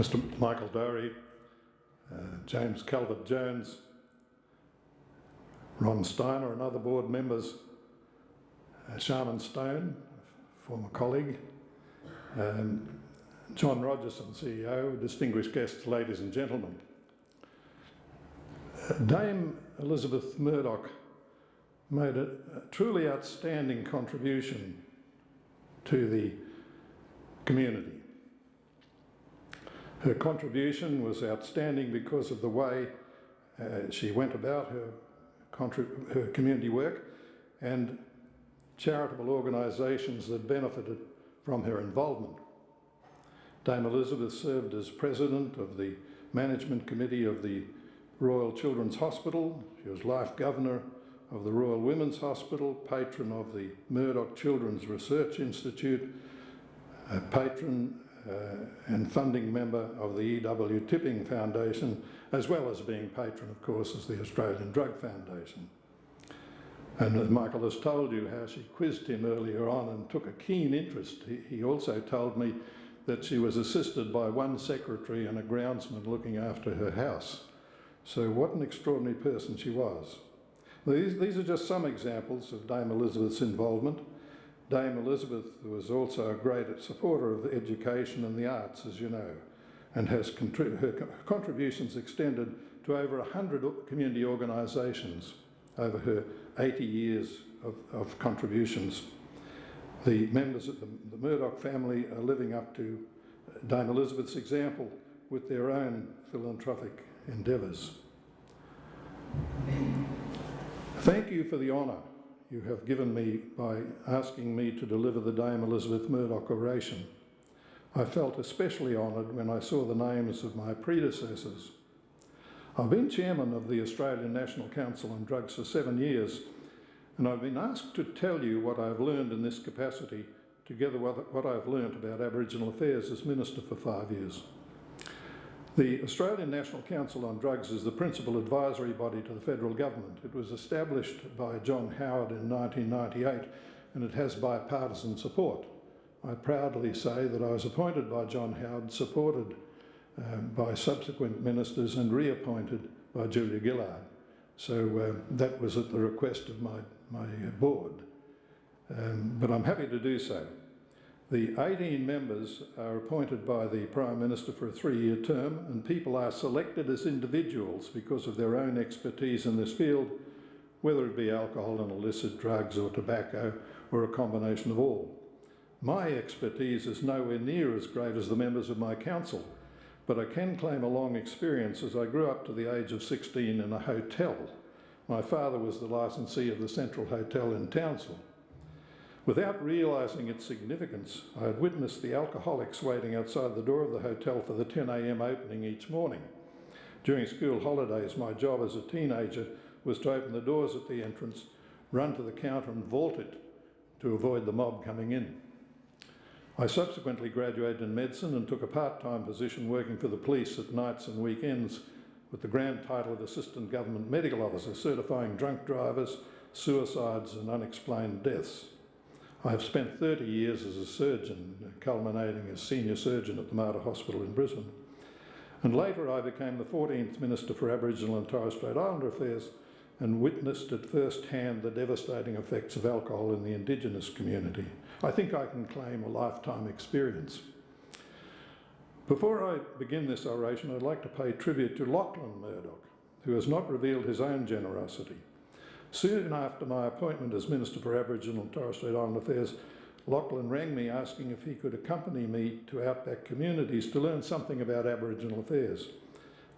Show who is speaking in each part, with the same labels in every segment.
Speaker 1: Mr. Michael Dory, James Calvert-Jones, Ron Steiner and other board members, Sharman Stone, former colleague, John Rogerson, CEO, distinguished guests, ladies and gentlemen. Dame Elizabeth Murdoch made a truly outstanding contribution to the community. Her contribution was outstanding because of the way she went about her community work and charitable organisations that benefited from her involvement. Dame Elizabeth served as President of the Management Committee of the Royal Children's Hospital. She was Life Governor of the Royal Women's Hospital, patron of the Murdoch Children's Research Institute, a patron and funding member of the E.W. Tipping Foundation, as well as being patron, of course, as the Australian Drug Foundation. And as Michael has told you how she quizzed him earlier on and took a keen interest. He also told me that she was assisted by one secretary and a groundsman looking after her house. So what an extraordinary person she was. These are just some examples of Dame Elizabeth's involvement. Dame Elizabeth was also a great supporter of education and the arts, as you know, and her contributions extended to over 100 community organisations over her 80 years of contributions. The members of the Murdoch family are living up to Dame Elizabeth's example with their own philanthropic endeavours. Thank you for the honour you have given me by asking me to deliver the Dame Elizabeth Murdoch Oration. I felt especially honoured when I saw the names of my predecessors. I've been chairman of the Australian National Council on Drugs for 7 years, and I've been asked to tell you what I've learned in this capacity, together with what I've learned about Aboriginal affairs as Minister for 5 years. The Australian National Council on Drugs is the principal advisory body to the federal government. It was established by John Howard in 1998, and it has bipartisan support. I proudly say that I was appointed by John Howard, supported by subsequent ministers and reappointed by Julia Gillard. So that was at the request of my board, but I'm happy to do so. The 18 members are appointed by the Prime Minister for a 3-year term, and people are selected as individuals because of their own expertise in this field, whether it be alcohol and illicit drugs or tobacco or a combination of all. My expertise is nowhere near as great as the members of my council, but I can claim a long experience as I grew up to the age of 16 in a hotel. My father was the licensee of the Central Hotel in Townsville. Without realising its significance, I had witnessed the alcoholics waiting outside the door of the hotel for the 10 a.m. opening each morning. During school holidays, my job as a teenager was to open the doors at the entrance, run to the counter and vault it to avoid the mob coming in. I subsequently graduated in medicine and took a part-time position working for the police at nights and weekends with the grand title of Assistant Government Medical Officer, certifying drunk drivers, suicides and unexplained deaths. I have spent 30 years as a surgeon, culminating as senior surgeon at the Mater Hospital in Brisbane. And later I became the 14th Minister for Aboriginal and Torres Strait Islander Affairs and witnessed at first hand the devastating effects of alcohol in the Indigenous community. I think I can claim a lifetime experience. Before I begin this oration, I'd like to pay tribute to Lachlan Murdoch, who has not revealed his own generosity. Soon after my appointment as Minister for Aboriginal and Torres Strait Islander Affairs, Lachlan rang me asking if he could accompany me to outback communities to learn something about Aboriginal affairs.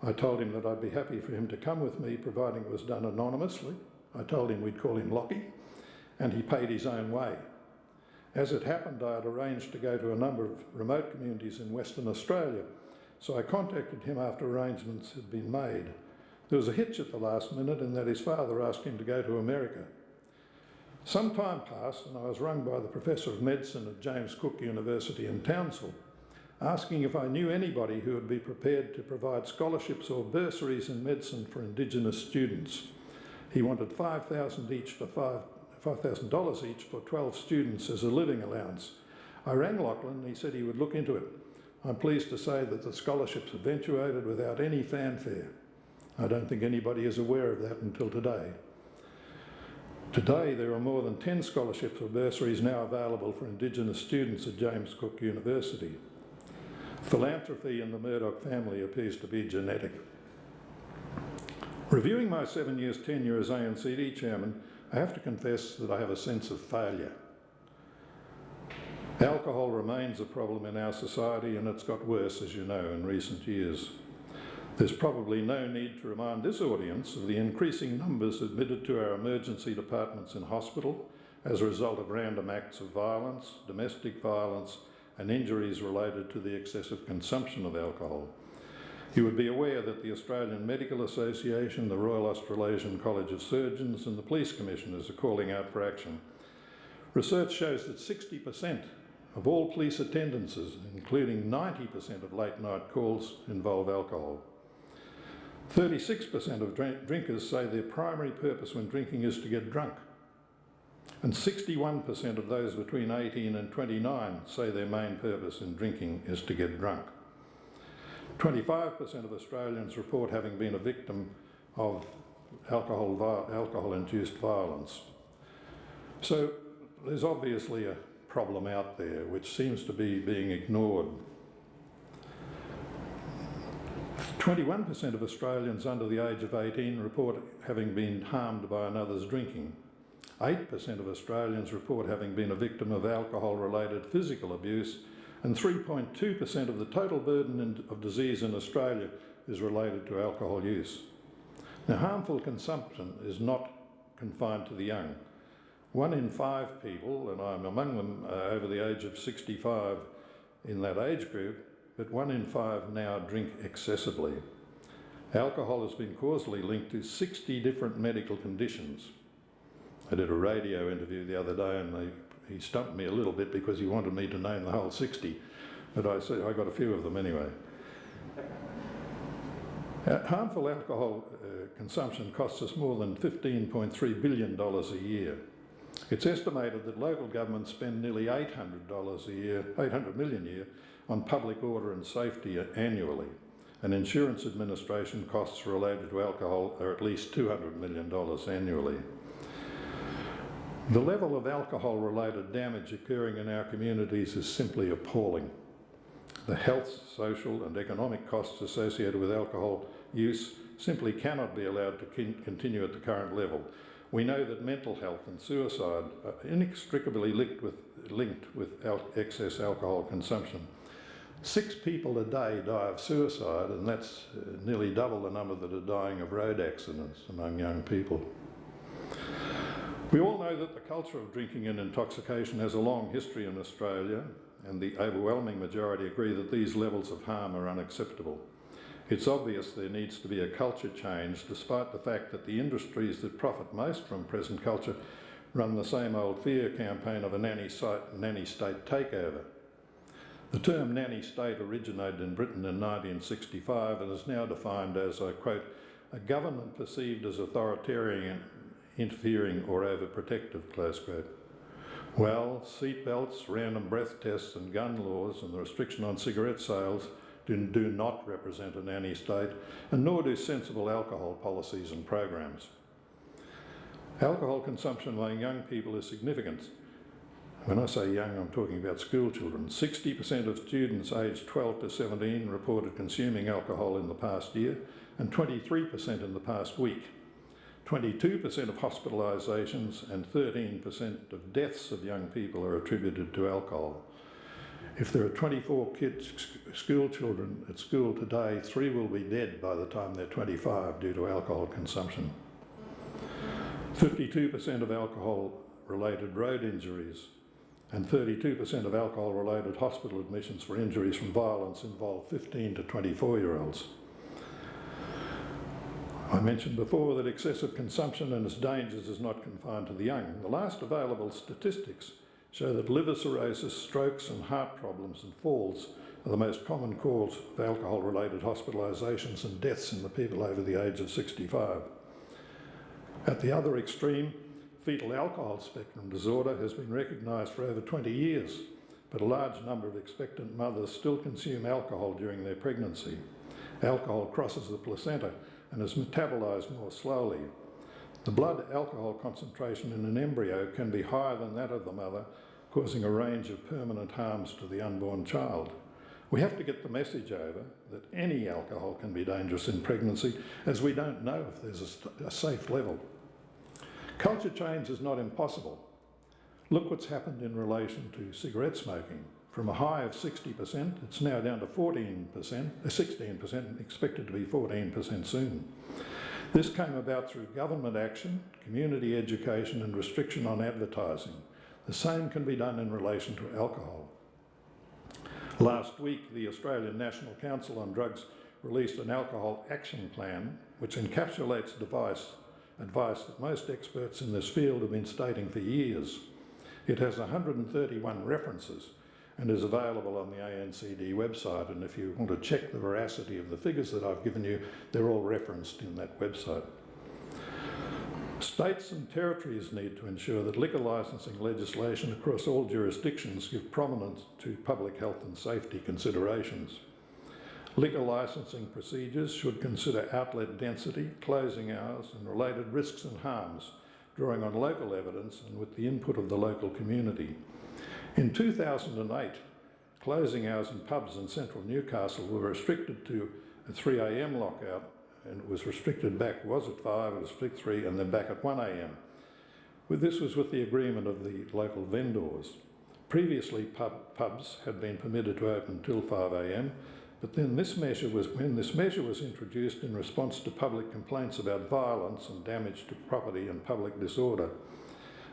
Speaker 1: I told him that I'd be happy for him to come with me, providing it was done anonymously. I told him we'd call him Lockie, and he paid his own way. As it happened, I had arranged to go to a number of remote communities in Western Australia, so I contacted him after arrangements had been made. There was a hitch at the last minute in that his father asked him to go to America. Some time passed and I was rung by the Professor of Medicine at James Cook University in Townsville, asking if I knew anybody who would be prepared to provide scholarships or bursaries in medicine for Indigenous students. He wanted $5,000 each for 12 students as a living allowance. I rang Lachlan and he said he would look into it. I'm pleased to say that the scholarships eventuated without any fanfare. I don't think anybody is aware of that until today. Today, there are more than 10 scholarships or bursaries now available for Indigenous students at James Cook University. Philanthropy in the Murdoch family appears to be genetic. Reviewing my 7 years tenure as ANCD chairman, I have to confess that I have a sense of failure. Alcohol remains a problem in our society, and it's got worse, as you know, in recent years. There's probably no need to remind this audience of the increasing numbers admitted to our emergency departments in hospital as a result of random acts of violence, domestic violence, and injuries related to the excessive consumption of alcohol. You would be aware that the Australian Medical Association, the Royal Australasian College of Surgeons, and the Police Commissioners are calling out for action. Research shows that 60% of all police attendances, including 90% of late-night calls, involve alcohol. 36% of drinkers say their primary purpose when drinking is to get drunk. And 61% of those between 18 and 29 say their main purpose in drinking is to get drunk. 25% of Australians report having been a victim of alcohol-induced violence. So there's obviously a problem out there which seems to be being ignored. 21% of Australians under the age of 18 report having been harmed by another's drinking. 8% of Australians report having been a victim of alcohol-related physical abuse, and 3.2% of the total burden of disease in Australia is related to alcohol use. Now, harmful consumption is not confined to the young. 1 in 5 people, and I'm among them over the age of 65 in that age group, but 1 in 5 now drink excessively. Alcohol has been causally linked to 60 different medical conditions. I did a radio interview the other day and he stumped me a little bit because he wanted me to name the whole 60, but I said I got a few of them anyway. Harmful alcohol consumption costs us more than $15.3 billion a year. It's estimated that local governments spend nearly $800 million a year on public order and safety annually, and insurance administration costs related to alcohol are at least $200 million annually. The level of alcohol-related damage occurring in our communities is simply appalling. The health, social and economic costs associated with alcohol use simply cannot be allowed to continue at the current level. We know that mental health and suicide are inextricably linked with excess alcohol consumption. 6 people a day die of suicide, and that's nearly double the number that are dying of road accidents among young people. We all know that the culture of drinking and intoxication has a long history in Australia, and the overwhelming majority agree that these levels of harm are unacceptable. It's obvious there needs to be a culture change, despite the fact that the industries that profit most from present culture run the same old fear campaign of a nanny state takeover. The term nanny state originated in Britain in 1965 and is now defined as, I quote, a government perceived as authoritarian, interfering or overprotective, close quote. Well, seatbelts, random breath tests and gun laws and the restriction on cigarette sales do not represent a nanny state, and nor do sensible alcohol policies and programs. Alcohol consumption among young people is significant. When I say young, I'm talking about school children. 60% of students aged 12 to 17 reported consuming alcohol in the past year, and 23% in the past week. 22% of hospitalisations and 13% of deaths of young people are attributed to alcohol. If there are 24 school children at school today, 3 will be dead by the time they're 25 due to alcohol consumption. 52% of alcohol-related road injuries and 32% of alcohol-related hospital admissions for injuries from violence involve 15 to 24-year-olds. I mentioned before that excessive consumption and its dangers is not confined to the young. The last available statistics show that liver cirrhosis, strokes and heart problems and falls are the most common cause of alcohol-related hospitalisations and deaths in the people over the age of 65. At the other extreme, fetal alcohol spectrum disorder has been recognised for over 20 years but a large number of expectant mothers still consume alcohol during their pregnancy. Alcohol crosses the placenta and is metabolised more slowly. The blood alcohol concentration in an embryo can be higher than that of the mother, causing a range of permanent harms to the unborn child. We have to get the message over that any alcohol can be dangerous in pregnancy, as we don't know if there's a safe level. Culture change is not impossible. Look what's happened in relation to cigarette smoking. From a high of 60%, it's now down to 16%, expected to be 14% soon. This came about through government action, community education and restriction on advertising. The same can be done in relation to alcohol. Last week, the Australian National Council on Drugs released an alcohol action plan which encapsulates advice that most experts in this field have been stating for years. It has 131 references and is available on the ANCD website, and if you want to check the veracity of the figures that I've given you, they're all referenced in that website. States and territories need to ensure that liquor licensing legislation across all jurisdictions give prominence to public health and safety considerations. Liquor licensing procedures should consider outlet density, closing hours and related risks and harms, drawing on local evidence and with the input of the local community. In 2008, closing hours in pubs in central Newcastle were restricted to a 3 a.m. lockout, and it was restricted back, was at 5, it was strict 3, and then back at 1 a.m. This was with the agreement of the local vendors. Previously, pubs had been permitted to open till 5 a.m, but then when this measure was introduced in response to public complaints about violence and damage to property and public disorder.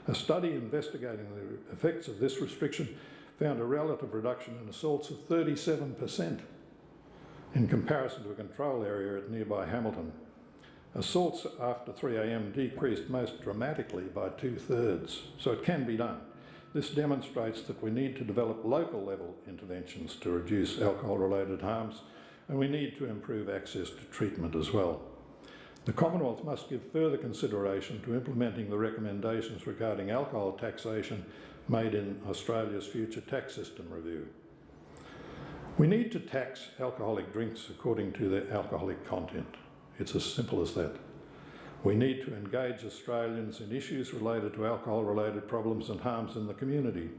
Speaker 1: A study investigating the effects of this restriction found a relative reduction in assaults of 37% in comparison to a control area at nearby Hamilton. Assaults after 3 a.m. decreased most dramatically by 2/3, so it can be done. This demonstrates that we need to develop local level interventions to reduce alcohol-related harms, and we need to improve access to treatment as well. The Commonwealth must give further consideration to implementing the recommendations regarding alcohol taxation made in Australia's future tax system review. We need to tax alcoholic drinks according to their alcoholic content. It's as simple as that. We need to engage Australians in issues related to alcohol-related problems and harms in the community.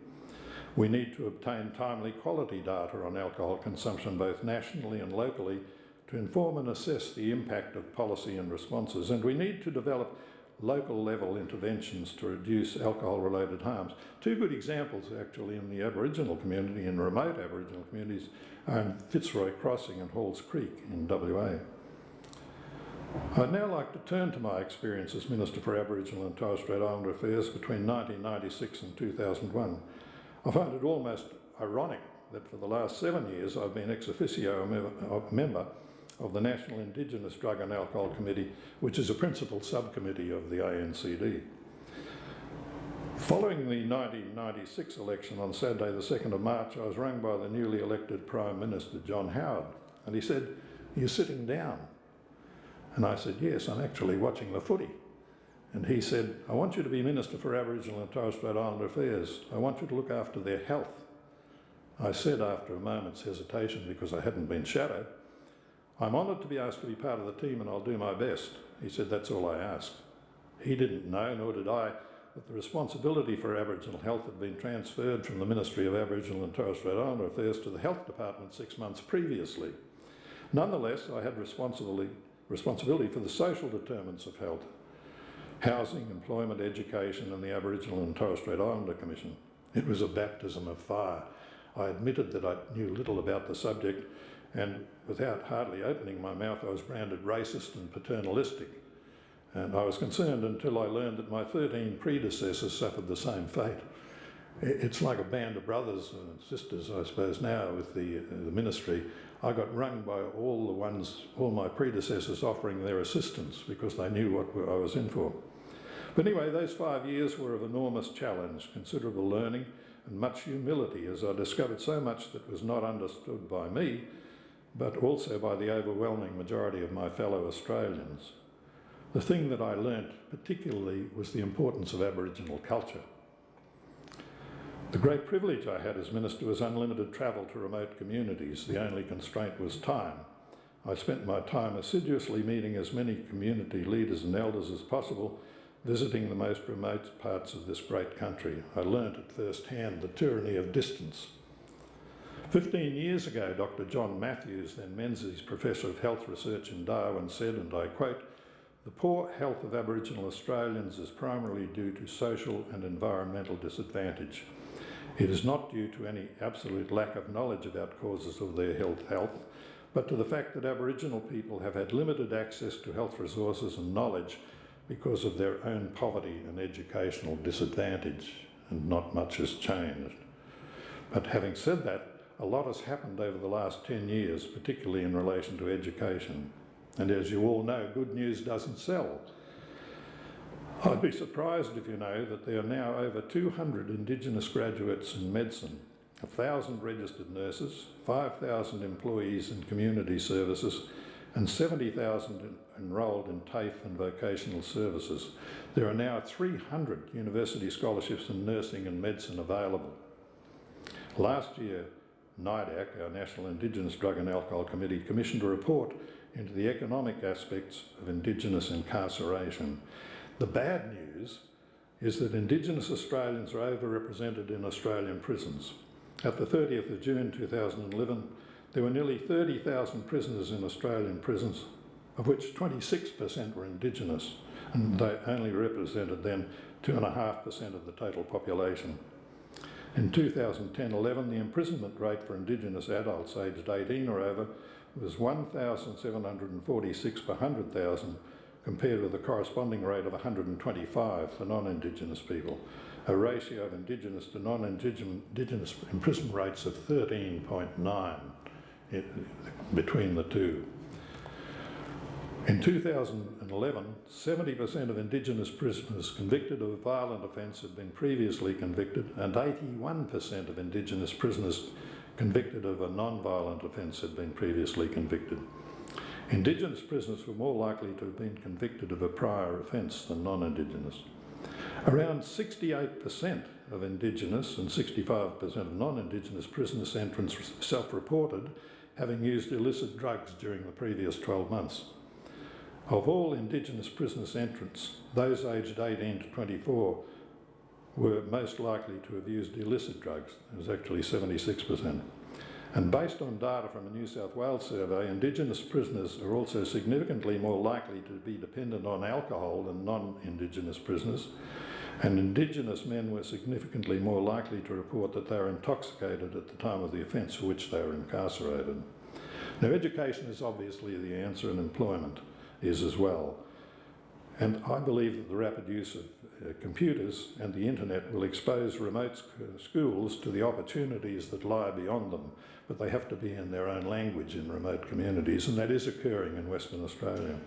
Speaker 1: We need to obtain timely quality data on alcohol consumption both nationally and locally to inform and assess the impact of policy and responses, and we need to develop local level interventions to reduce alcohol-related harms. Two good examples actually in the Aboriginal community and remote Aboriginal communities are in Fitzroy Crossing and Halls Creek in WA. I'd now like to turn to my experience as Minister for Aboriginal and Torres Strait Islander Affairs between 1996 and 2001. I find it almost ironic that for the last 7 years I've been ex officio a member of the National Indigenous Drug and Alcohol Committee, which is a principal subcommittee of the ANCD. Following the 1996 election on Saturday the 2nd of March, I was rung by the newly elected Prime Minister, John Howard, and he said, "You're sitting down." And I said, "Yes, I'm actually watching the footy." And he said, "I want you to be Minister for Aboriginal and Torres Strait Islander Affairs. I want you to look after their health." I said after a moment's hesitation, because I hadn't been shadowed, "I'm honoured to be asked to be part of the team and I'll do my best." He said, "That's all I ask." He didn't know, nor did I, that the responsibility for Aboriginal health had been transferred from the Ministry of Aboriginal and Torres Strait Islander Affairs to the Health Department 6 months previously. Nonetheless, I had responsibility for the social determinants of health: housing, employment, education, and the Aboriginal and Torres Strait Islander Commission. It was a baptism of fire. I admitted that I knew little about the subject, and without hardly opening my mouth, I was branded racist and paternalistic. And I was concerned until I learned that my 13 predecessors suffered the same fate. It's like a band of brothers and sisters, I suppose, now with the ministry. I got rung by all my predecessors offering their assistance because they knew what I was in for. But anyway, those 5 years were of enormous challenge, considerable learning, and much humility, as I discovered so much that was not understood by me, but also by the overwhelming majority of my fellow Australians. The thing that I learnt particularly was the importance of Aboriginal culture. The great privilege I had as Minister was unlimited travel to remote communities. The only constraint was time. I spent my time assiduously meeting as many community leaders and elders as possible, visiting the most remote parts of this great country. I learnt at first hand the tyranny of distance. 15 years ago, Dr. John Matthews, then Menzies Professor of Health Research in Darwin, said, and I quote, "The poor health of Aboriginal Australians is primarily due to social and environmental disadvantage. It is not due to any absolute lack of knowledge about causes of their health, but to the fact that Aboriginal people have had limited access to health resources and knowledge because of their own poverty and educational disadvantage, and not much has changed." But having said that, a lot has happened over the last 10 years, particularly in relation to education. And as you all know, good news doesn't sell. I'd be surprised if you know that there are now over 200 Indigenous graduates in medicine, 1,000 registered nurses, 5,000 employees in community services, and 70,000 enrolled in TAFE and vocational services. There are now 300 university scholarships in nursing and medicine available. Last year, NIDAC, our National Indigenous Drug and Alcohol Committee, commissioned a report into the economic aspects of Indigenous incarceration. The bad news is that Indigenous Australians are overrepresented in Australian prisons. At the 30th of June 2011, there were nearly 30,000 prisoners in Australian prisons, of which 26% were Indigenous, and they only represented then 2.5% of the total population. In 2010-11, the imprisonment rate for Indigenous adults aged 18 or over was 1,746 per 100,000, compared with the corresponding rate of 125 for non-Indigenous people, a ratio of Indigenous to non-Indigenous imprisonment rates of 13.9 between the two. In 2011, 70% of Indigenous prisoners convicted of a violent offence had been previously convicted, and 81% of Indigenous prisoners convicted of a non-violent offence had been previously convicted. Indigenous prisoners were more likely to have been convicted of a prior offence than non-Indigenous. Around 68% of Indigenous and 65% of non-Indigenous prisoner entrants self-reported having used illicit drugs during the previous 12 months. Of all Indigenous prisoner entrants, those aged 18 to 24 were most likely to have used illicit drugs. It was actually 76%. And based on data from a New South Wales survey, Indigenous prisoners are also significantly more likely to be dependent on alcohol than non-Indigenous prisoners, and Indigenous men were significantly more likely to report that they were intoxicated at the time of the offence for which they were incarcerated. Now, education is obviously the answer, and employment is as well. And I believe that the rapid use of computers and the internet will expose remote schools to the opportunities that lie beyond them, but they have to be in their own language in remote communities, and that is occurring in Western Australia.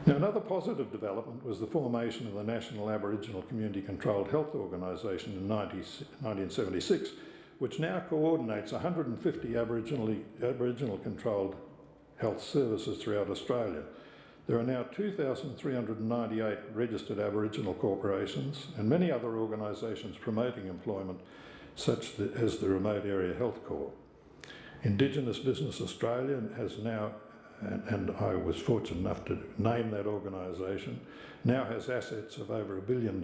Speaker 1: Now, another positive development was the formation of the National Aboriginal Community Controlled Health Organisation in 1976, which now coordinates 150 Aboriginal controlled health services throughout Australia. There are now 2,398 registered Aboriginal corporations and many other organisations promoting employment, such as the Remote Area Health Corps. Indigenous Business Australia has now, and I was fortunate enough to name that organisation, now has assets of over $1 billion,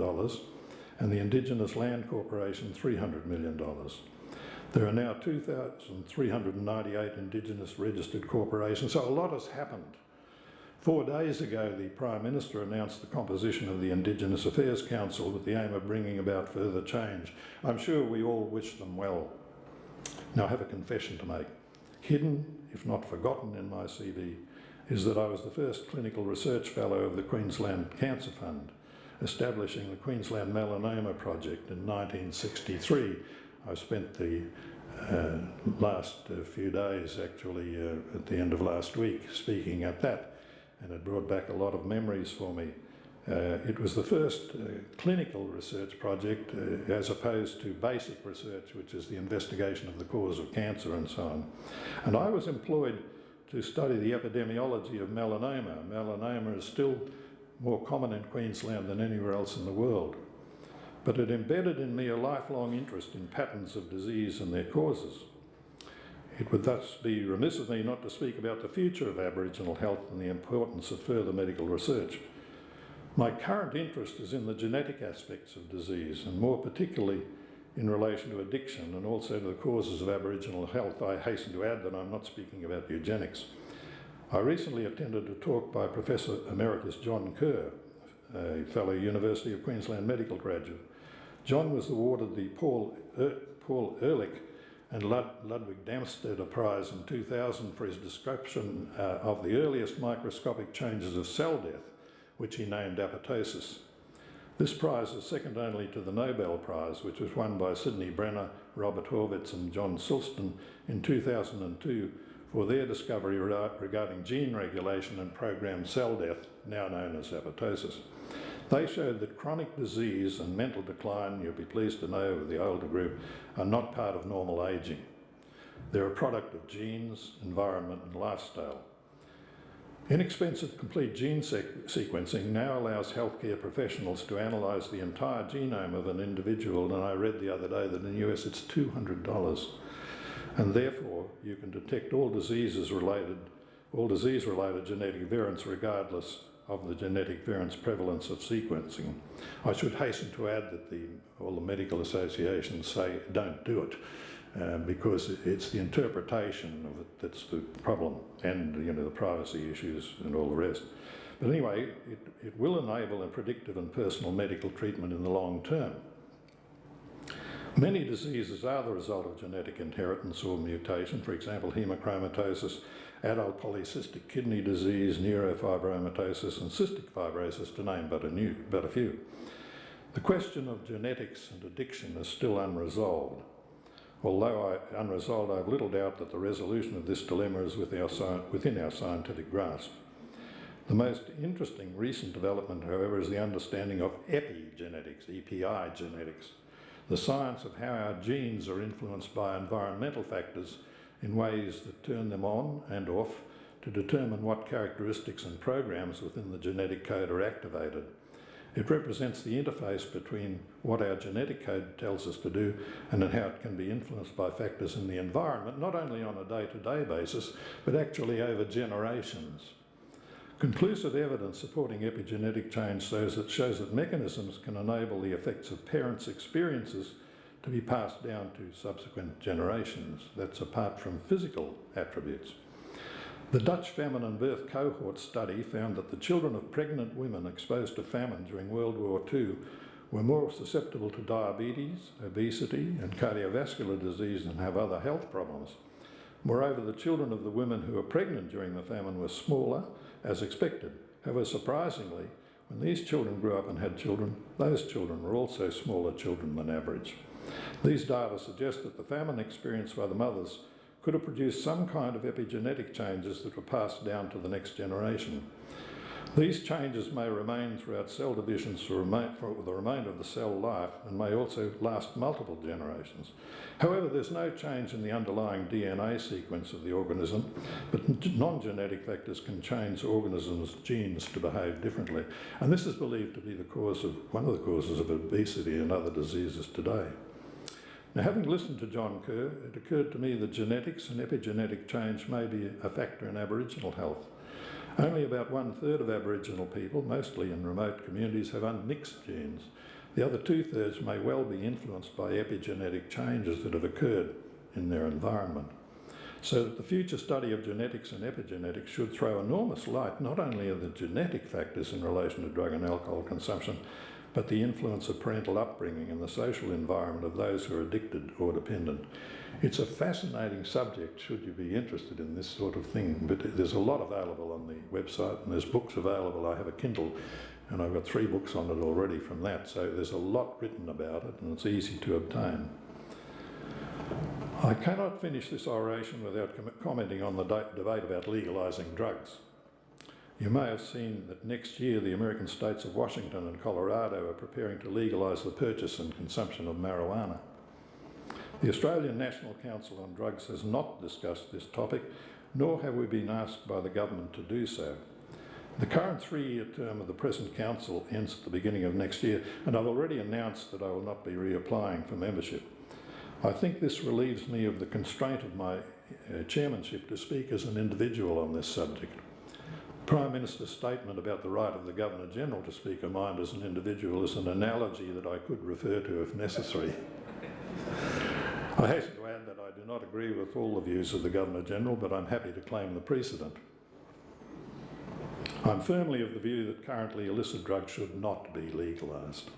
Speaker 1: and the Indigenous Land Corporation $300 million. There are now 2,398 Indigenous registered corporations, so a lot has happened. 4 days ago, the Prime Minister announced the composition of the Indigenous Affairs Council with the aim of bringing about further change. I'm sure we all wish them well. Now, I have a confession to make. Hidden, if not forgotten, in my CV is that I was the first clinical research fellow of the Queensland Cancer Fund, establishing the Queensland Melanoma Project in 1963. I spent the last few days, actually, at the end of last week, speaking at that, and it brought back a lot of memories for me. It was the first clinical research project as opposed to basic research, which is the investigation of the cause of cancer and so on. And I was employed to study the epidemiology of melanoma. Melanoma is still more common in Queensland than anywhere else in the world. but it embedded in me a lifelong interest in patterns of disease and their causes. It would thus be remiss of me not to speak about the future of Aboriginal health and the importance of further medical research. My current interest is in the genetic aspects of disease, and more particularly in relation to addiction and also to the causes of Aboriginal health. I hasten to add that I'm not speaking about eugenics. I recently attended a talk by Professor Emeritus John Kerr, a fellow University of Queensland medical graduate. John was awarded the Paul Ehrlich and Ludwig Damstetter Prize in 2000 for his description of the earliest microscopic changes of cell death, which he named apoptosis. This prize is second only to the Nobel Prize, which was won by Sidney Brenner, Robert Horvitz and John Sulston in 2002 for their discovery regarding gene regulation and programmed cell death, now known as apoptosis. They showed that chronic disease and mental decline, you'll be pleased to know with the older group, are not part of normal ageing. They're a product of genes, environment and lifestyle. Inexpensive complete gene sequencing now allows healthcare professionals to analyse the entire genome of an individual, and I read the other day that in the US it's $200. And therefore you can detect all disease-related genetic variants regardless of the genetic variance prevalence of sequencing. I should hasten to add that all the medical associations say don't do it because it's the interpretation of it that's the problem, and the privacy issues and all the rest. But anyway, it will enable a predictive and personal medical treatment in the long term. Many diseases are the result of genetic inheritance or mutation, for example, hemochromatosis, adult polycystic kidney disease, neurofibromatosis and cystic fibrosis, to name but a few. The question of genetics and addiction is still unresolved. Although unresolved, I have little doubt that the resolution of this dilemma is within our scientific grasp. The most interesting recent development, however, is the understanding of epigenetics, EPI genetics, the science of how our genes are influenced by environmental factors in ways that turn them on and off to determine what characteristics and programs within the genetic code are activated. It represents the interface between what our genetic code tells us to do and how it can be influenced by factors in the environment, not only on a day-to-day basis, but actually over generations. Conclusive evidence supporting epigenetic change shows that mechanisms can enable the effects of parents' experiences to be passed down to subsequent generations. That's apart from physical attributes. The Dutch famine and birth cohort study found that the children of pregnant women exposed to famine during World War II were more susceptible to diabetes, obesity and cardiovascular disease and have other health problems. Moreover, the children of the women who were pregnant during the famine were smaller, as expected. However, surprisingly, when these children grew up and had children, those children were also smaller children than average. These data suggest that the famine experienced by the mothers could have produced some kind of epigenetic changes that were passed down to the next generation. These changes may remain throughout cell divisions for the remainder of the cell life and may also last multiple generations. However, there's no change in the underlying DNA sequence of the organism, but non-genetic factors can change organisms' genes to behave differently. And this is believed to be one of the causes of obesity and other diseases today. Now, having listened to John Kerr, it occurred to me that genetics and epigenetic change may be a factor in Aboriginal health. Only about 1/3 of Aboriginal people, mostly in remote communities, have unmixed genes. The other 2/3 may well be influenced by epigenetic changes that have occurred in their environment. So that the future study of genetics and epigenetics should throw enormous light not only on the genetic factors in relation to drug and alcohol consumption, but the influence of parental upbringing and the social environment of those who are addicted or dependent. It's a fascinating subject should you be interested in this sort of thing, but there's a lot available on the website and there's books available. I have a Kindle and I've got 3 books on it already from that, so there's a lot written about it and it's easy to obtain. I cannot finish this oration without commenting on the debate about legalising drugs. You may have seen that next year the American states of Washington and Colorado are preparing to legalise the purchase and consumption of marijuana. The Australian National Council on Drugs has not discussed this topic, nor have we been asked by the government to do so. The current 3-year term of the present council ends at the beginning of next year, and I've already announced that I will not be reapplying for membership. I think this relieves me of the constraint of my chairmanship to speak as an individual on this subject. The Prime Minister's statement about the right of the Governor-General to speak her mind as an individual is an analogy that I could refer to if necessary. I hasten to add that I do not agree with all the views of the Governor-General, but I'm happy to claim the precedent. I'm firmly of the view that currently illicit drugs should not be legalised.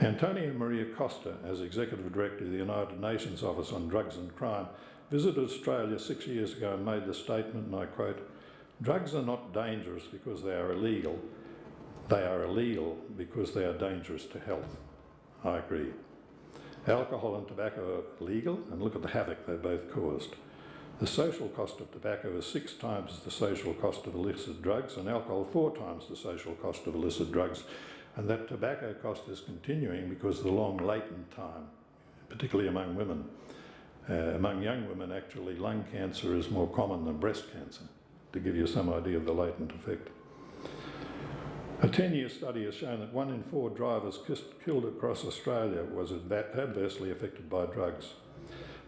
Speaker 1: Antonio Maria Costa, as Executive Director of the United Nations Office on Drugs and Crime, visited Australia 6 years ago and made the statement, and I quote, "Drugs are not dangerous because they are illegal. They are illegal because they are dangerous to health." I agree. Alcohol and tobacco are legal, and look at the havoc they've both caused. The social cost of tobacco is 6 times the social cost of illicit drugs, and alcohol 4 times the social cost of illicit drugs. And that tobacco cost is continuing because of the long latent time, particularly among women. Among young women, actually, lung cancer is more common than breast cancer, to give you some idea of the latent effect. A 10-year study has shown that 1 in 4 drivers killed across Australia was adversely affected by drugs.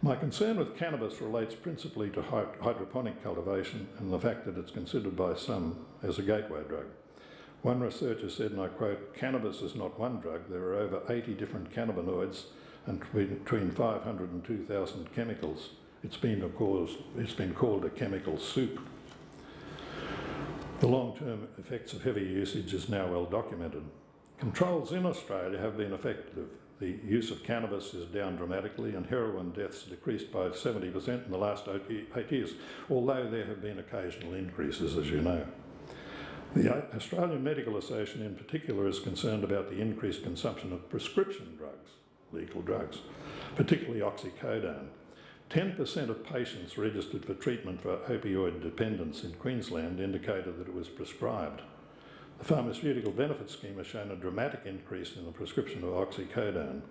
Speaker 1: My concern with cannabis relates principally to hydroponic cultivation and the fact that it's considered by some as a gateway drug. One researcher said, and I quote, "Cannabis is not one drug. There are over 80 different cannabinoids and between 500 and 2,000 chemicals. It's been called a chemical soup." The long-term effects of heavy usage is now well documented. Controls in Australia have been effective. The use of cannabis is down dramatically, and heroin deaths decreased by 70% in the last 8 years, although there have been occasional increases, as you know. The Australian Medical Association in particular is concerned about the increased consumption of prescription drugs, legal drugs, particularly oxycodone. 10% of patients registered for treatment for opioid dependence in Queensland indicated that it was prescribed. The Pharmaceutical Benefit Scheme has shown a dramatic increase in the prescription of oxycodone.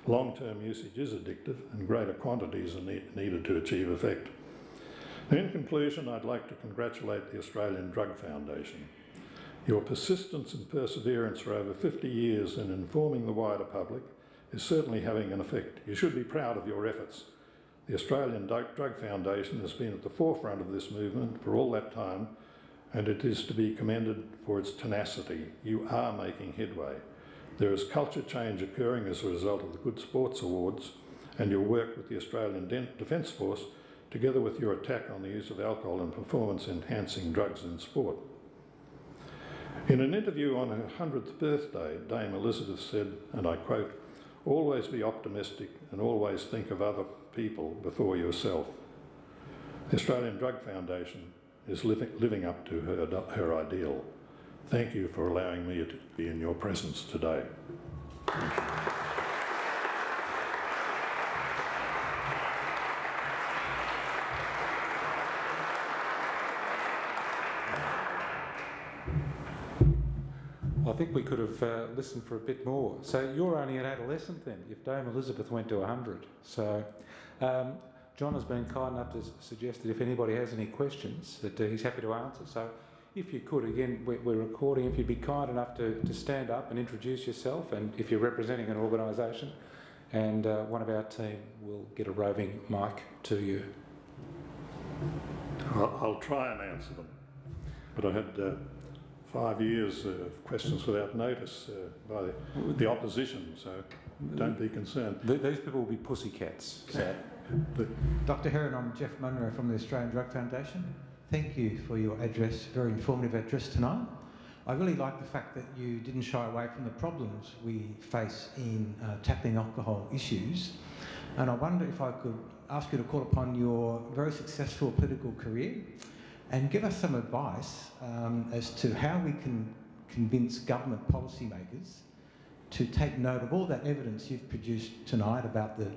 Speaker 1: Long-term usage is addictive, and greater quantities are needed to achieve effect. In conclusion, I'd like to congratulate the Australian Drug Foundation. Your persistence and perseverance for over 50 years in informing the wider public is certainly having an effect. You should be proud of your efforts. The Australian Drug Foundation has been at the forefront of this movement for all that time, and it is to be commended for its tenacity. You are making headway. There is culture change occurring as a result of the Good Sports Awards and your work with the Australian Defence Force, together with your attack on the use of alcohol and performance-enhancing drugs in sport. In an interview on her 100th birthday, Dame Elizabeth said, and I quote, "Always be optimistic and always think of other people before yourself." The Australian Drug Foundation is living up to her ideal. Thank you for allowing me to be in your presence today.
Speaker 2: I think we could have listened for a bit more. So you're only an adolescent then, if Dame Elizabeth went to 100. So John has been kind enough to suggest that if anybody has any questions, that he's happy to answer. So if you could, again, we're recording, if you'd be kind enough to stand up and introduce yourself, and if you're representing an organisation, and one of our team will get a roving mic to you.
Speaker 1: I'll try and answer them, but I had 5 years of questions without notice by the opposition, so don't be concerned.
Speaker 2: These people will be pussycats. So.
Speaker 3: Dr. Heron, I'm Jeff Munro from the Australian Drug Foundation. Thank you for your address, very informative address tonight. I really like the fact that you didn't shy away from the problems we face in tackling alcohol issues. And I wonder if I could ask you to call upon your very successful political career and give us some advice as to how we can convince government policymakers to take note of all that evidence you've produced tonight about the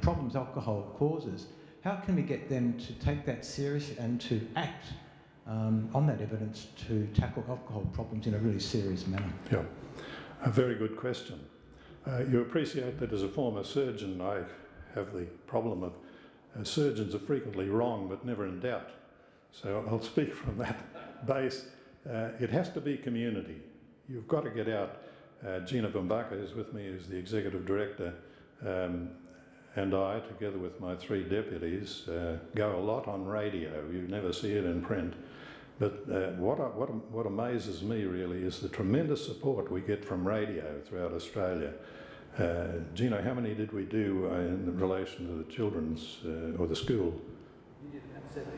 Speaker 3: problems alcohol causes. How can we get them to take that seriously and to act on that evidence to tackle alcohol problems in a really serious manner?
Speaker 1: Yeah, a very good question. You appreciate that as a former surgeon, I have the problem of surgeons are frequently wrong but never in doubt. So I'll speak from that base. it has to be community. You've got to get out. Gina Bumbaka is with me, who's the Executive Director, and I, together with my 3 deputies, go a lot on radio. You never see it in print. But what amazes me really is the tremendous support we get from radio throughout Australia. Gino, how many did we do in relation to the children's or the school?
Speaker 4: You did about 70.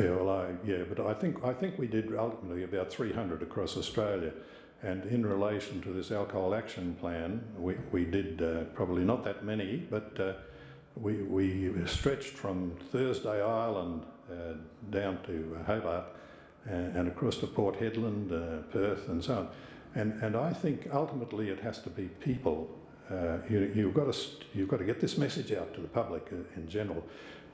Speaker 1: Yeah, well, but I think we did ultimately about 300 across Australia. And in relation to this alcohol action plan, we did probably not that many, but we stretched from Thursday Island down to Hobart and across to Port Hedland, Perth, and so on. And I think ultimately it has to be people. You've got to get this message out to the public in general.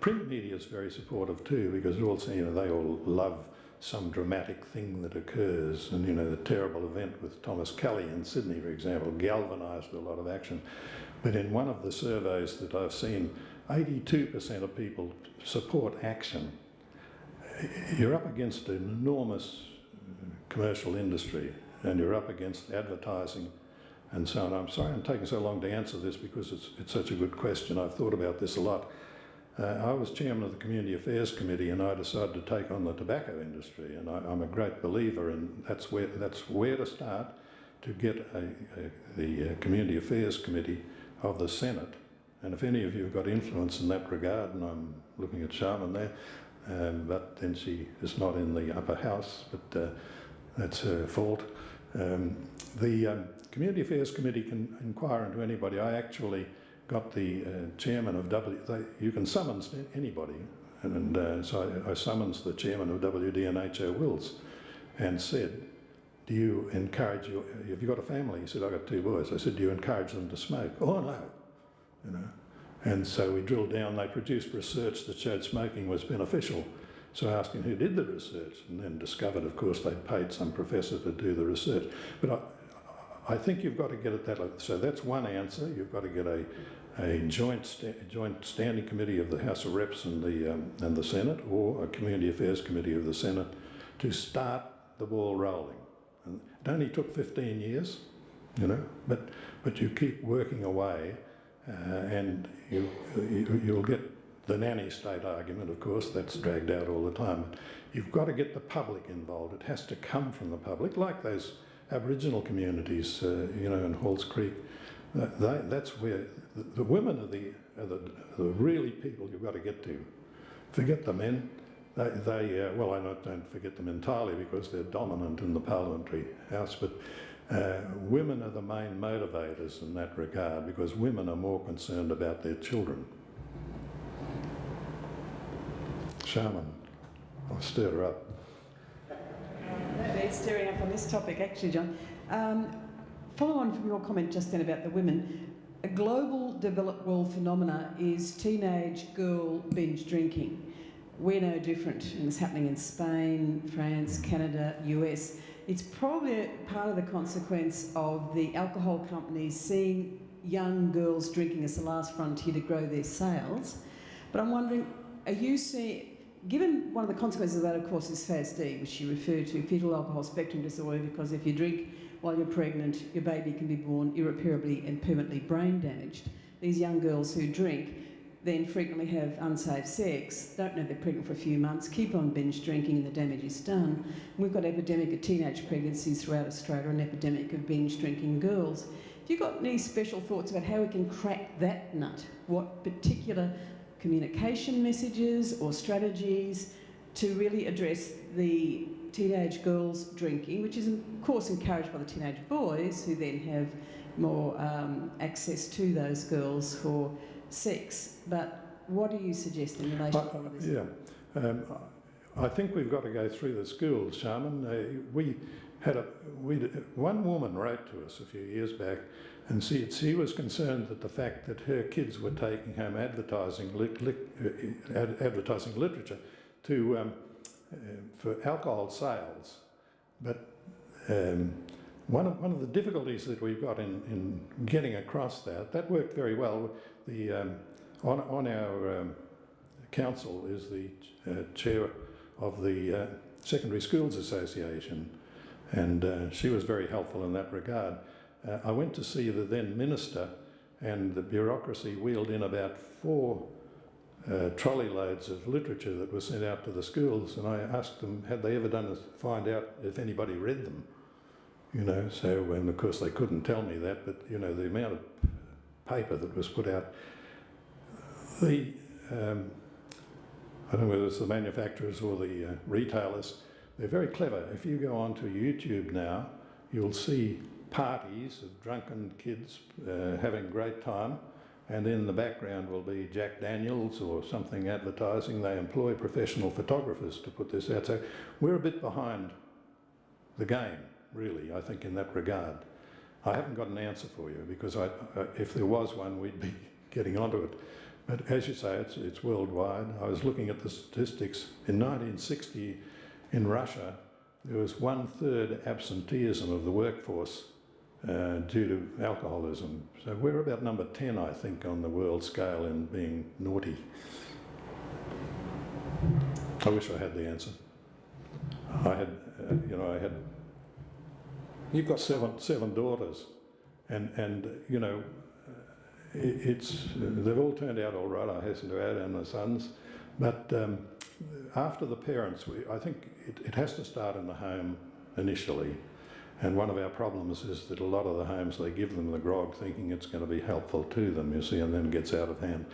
Speaker 1: Print media is very supportive too, because also, they all love some dramatic thing that occurs, and the terrible event with Thomas Kelly in Sydney, for example, galvanised a lot of action. But in one of the surveys that I've seen, 82% of people support action. You're up against an enormous commercial industry, and you're up against advertising and so on. I'm sorry I'm taking so long to answer this because it's such a good question. I've thought about this a lot. I was chairman of the Community Affairs Committee, and I decided to take on the tobacco industry, and I'm a great believer in that's where to start to get the Community Affairs Committee of the Senate. And if any of you have got influence in that regard, and I'm looking at Sharman there, but then she is not in the upper house, but that's her fault. The Community Affairs Committee can inquire into anybody. I actually got the chairman of you can summons anybody, and so I summons the chairman of WDNHO Wills and said, do you encourage have you got a family? He said, I've got 2 boys. I said, do you encourage them to smoke? Oh no, And so we drilled down. They produced research that showed smoking was beneficial. So I asked him who did the research, and then discovered, of course, they'd paid some professor to do the research. But I think you've got to get at that. So that's one answer. You've got to get a joint standing committee of the House of Reps and the Senate, or a Community Affairs Committee of the Senate, to start the ball rolling. And it only took 15 years, but you keep working away, and you'll get the nanny state argument, of course, that's dragged out all the time. You've got to get the public involved. It has to come from the public, like those Aboriginal communities, in Halls Creek. That's where the women are the really people you've got to get to. Forget the men. Well, I don't forget them entirely because they're dominant in the parliamentary house, but women are the main motivators in that regard, because women are more concerned about their children. Sharman, I'll stir her up.
Speaker 4: No need stirring up on this topic, actually, John. Follow on from your comment just then about the women. A global developed world phenomena is teenage girl binge drinking. We're no different, and it's happening in Spain, France, Canada, US. It's probably part of the consequence of the alcohol companies seeing young girls drinking as the last frontier to grow their sales. But I'm wondering, are you seeing, given one of the consequences of that, of course, is FASD, which you refer to, fetal alcohol spectrum disorder, because if you drink while you're pregnant, your baby can be born irreparably and permanently brain damaged. These young girls who drink then frequently have unsafe sex, don't know they're pregnant for a few months, keep on binge drinking and the damage is done. We've got an epidemic of teenage pregnancies throughout Australia, an epidemic of binge drinking girls. Have you got any special thoughts about how we can crack that nut? What particular communication messages or strategies to really address the teenage girls drinking, which is of course encouraged by the teenage boys, who then have more access to those girls for sex. But what do you suggest in relation to all this?
Speaker 1: Yeah, I think we've got to go through the schools, Sharman. One woman wrote to us a few years back, and she was concerned that the fact that her kids were taking home advertising literature for alcohol sales. But one of the difficulties that we've got in getting across that worked very well. On our council is the chair of the Secondary Schools Association, And she was very helpful in that regard. I went to see the then minister, and the bureaucracy wheeled in about 4 trolley loads of literature that was sent out to the schools, and I asked them, had they ever done find out if anybody read them? You know, so, and of course they couldn't tell me that, but you know, the amount of paper that was put out. I don't know whether it's the manufacturers or the retailers, they're very clever. If you go onto YouTube now, you'll see parties of drunken kids having a great time, and in the background will be Jack Daniels or something advertising. They employ professional photographers to put this out. So we're a bit behind the game, really, I think, in that regard. I haven't got an answer for you, because if there was one, we'd be getting onto it. But as you say, it's worldwide. I was looking at the statistics. In 1960, in Russia, there was 1/3 absenteeism of the workforce due to alcoholism. So we're about number 10, I think, on the world scale in being naughty. I wish I had the answer. I had, I had. You've got seven daughters, and you know, they've all turned out all right. I hasten to add, and my sons, but after the parents, I think it has to start in the home initially. And one of our problems is that a lot of the homes, they give them the grog thinking it's going to be helpful to them, you see, and then it gets out of hand.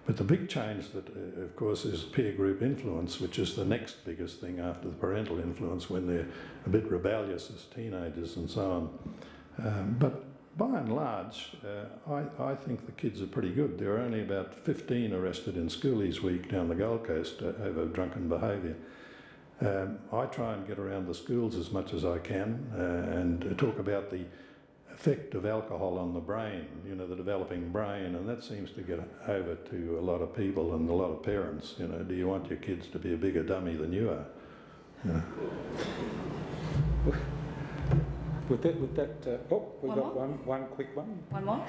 Speaker 1: But the big change that, of course, is peer group influence, which is the next biggest thing after the parental influence when they're a bit rebellious as teenagers and so on. But by and large, I think the kids are pretty good. There are only about 15 arrested in Schoolies Week down the Gold Coast over drunken behaviour. I try and get around the schools as much as I can and talk about the effect of alcohol on the brain, you know, the developing brain, and that seems to get over to a lot of people and a lot of parents. You know, do you want your kids to be a bigger dummy than you are? You know.
Speaker 2: We've got one quick one.
Speaker 5: One more.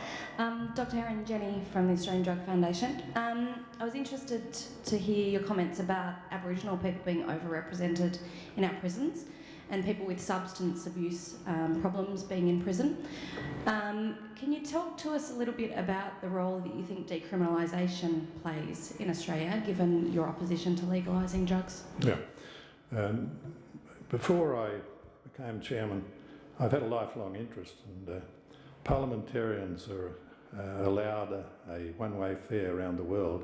Speaker 5: Dr. Heron, Jenny from the Australian Drug Foundation. I was interested to hear your comments about Aboriginal people being overrepresented in our prisons and people with substance abuse problems being in prison. Can you talk to us a little bit about the role that you think decriminalisation plays in Australia, given your opposition to legalising drugs?
Speaker 1: Yeah. Before I became chairman, I've had a lifelong interest, and parliamentarians are allowed a one-way fare around the world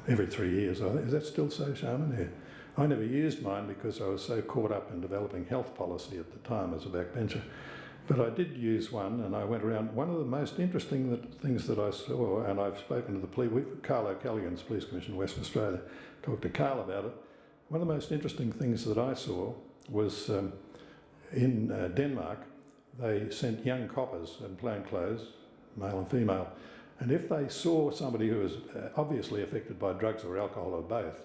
Speaker 1: every 3 years. Is that still so, Sharman? Yeah. I never used mine because I was so caught up in developing health policy at the time as a backbencher. But I did use one, and I went around. One of the most interesting things that I saw, and I've spoken to the police, Carl O'Callaghan's Police Commission, Western Australia, talked to Carl about it. One of the most interesting things that I saw was in Denmark, they sent young coppers in plain clothes, male and female, and if they saw somebody who was obviously affected by drugs or alcohol or both,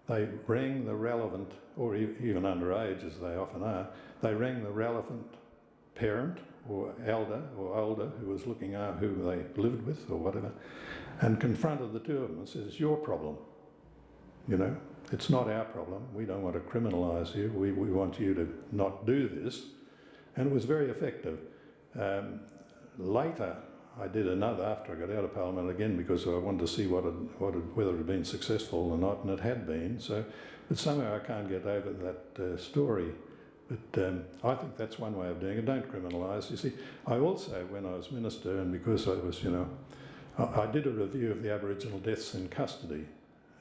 Speaker 1: they rang the relevant, or even underage as they often are, they rang the relevant parent or elder or older who was looking at who they lived with or whatever, and confronted the two of them and said, it's your problem, you know. It's not our problem. We don't want to criminalise you. We want you to not do this. And it was very effective. Later, I did another after I got out of Parliament again because I wanted to see whether it had been successful or not, and it had been. So, but somehow I can't get over that story. But I think that's one way of doing it. Don't criminalise. You see, I also, when I was minister, and because I was, I did a review of the Aboriginal deaths in custody,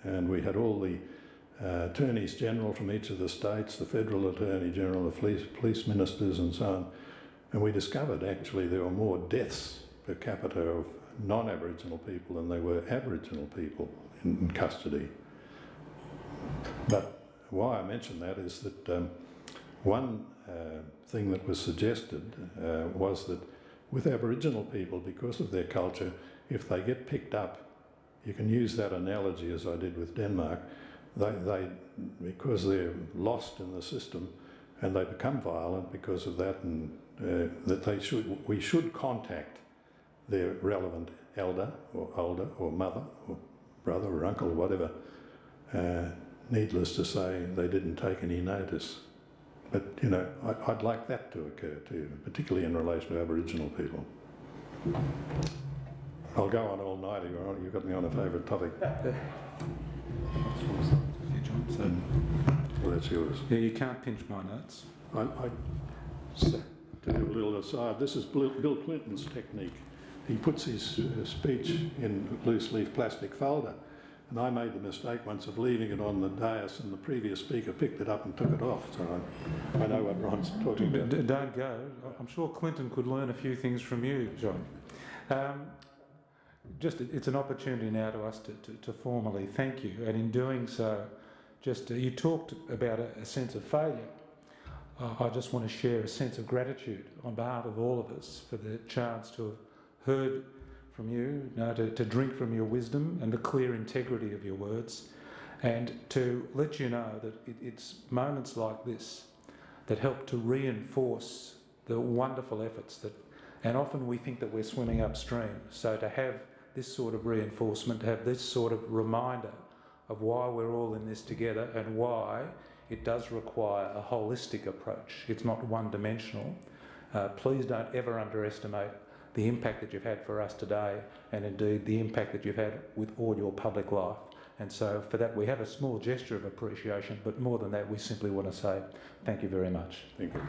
Speaker 1: and we had all the attorneys general from each of the states, the federal attorney general, the police ministers and so on, and we discovered actually there were more deaths per capita of non-Aboriginal people than there were Aboriginal people in custody. But why I mention that is that one thing that was suggested was that with Aboriginal people, because of their culture, if they get picked up, you can use that analogy as I did with Denmark, they because they're lost in the system and they become violent because of that, and that we should contact their relevant elder or older or mother or brother or uncle or whatever. Needless to say, they didn't take any notice. But, you know, I'd like that to occur too, particularly in relation to Aboriginal people. I'll go on all night if you want. You've got me on a favourite topic. Well, that's yours.
Speaker 2: Yeah, you can't pinch my notes.
Speaker 1: To do a little aside, this is Bill Clinton's technique. He puts his speech in a loose leaf plastic folder, and I made the mistake once of leaving it on the dais, and the previous speaker picked it up and took it off. So I know what Ron's talking about.
Speaker 2: Don't go. I'm sure Clinton could learn a few things from you, John. It's an opportunity now to us to formally thank you, and in doing so, you talked about a sense of failure. I just want to share a sense of gratitude on behalf of all of us for the chance to have heard from you, to drink from your wisdom and the clear integrity of your words, and to let you know that it's moments like this that help to reinforce the wonderful efforts and often we think that we're swimming upstream. So to have this sort of reinforcement, to have this sort of reminder of why we're all in this together and why it does require a holistic approach. It's not one-dimensional. Please don't ever underestimate the impact that you've had for us today, and indeed the impact that you've had with all your public life. And so for that we have a small gesture of appreciation, but more than that we simply want to say thank you very much.
Speaker 1: Thank you.